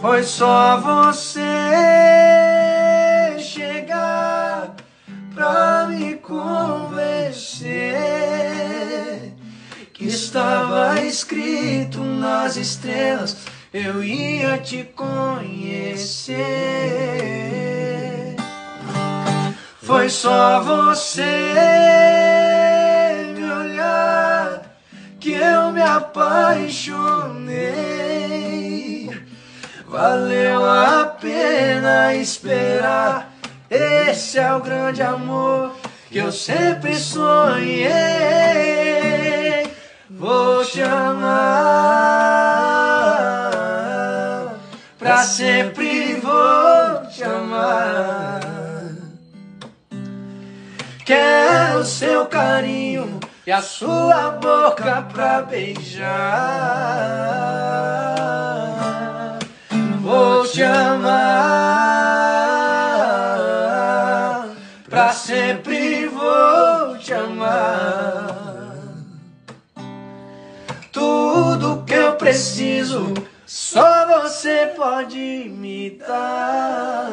Foi só você chegar pra me convencer que estava escrito nas estrelas, eu ia te conhecer. Foi só você me olhar que eu me apaixonei. Valeu a pena esperar, esse é o grande amor que eu sempre sonhei. Vou te amar, pra sempre vou te amar. Quero seu carinho e a sua boca pra beijar. Vou te amar, pra sempre vou te amar. Tudo que eu preciso, só você pode me dar.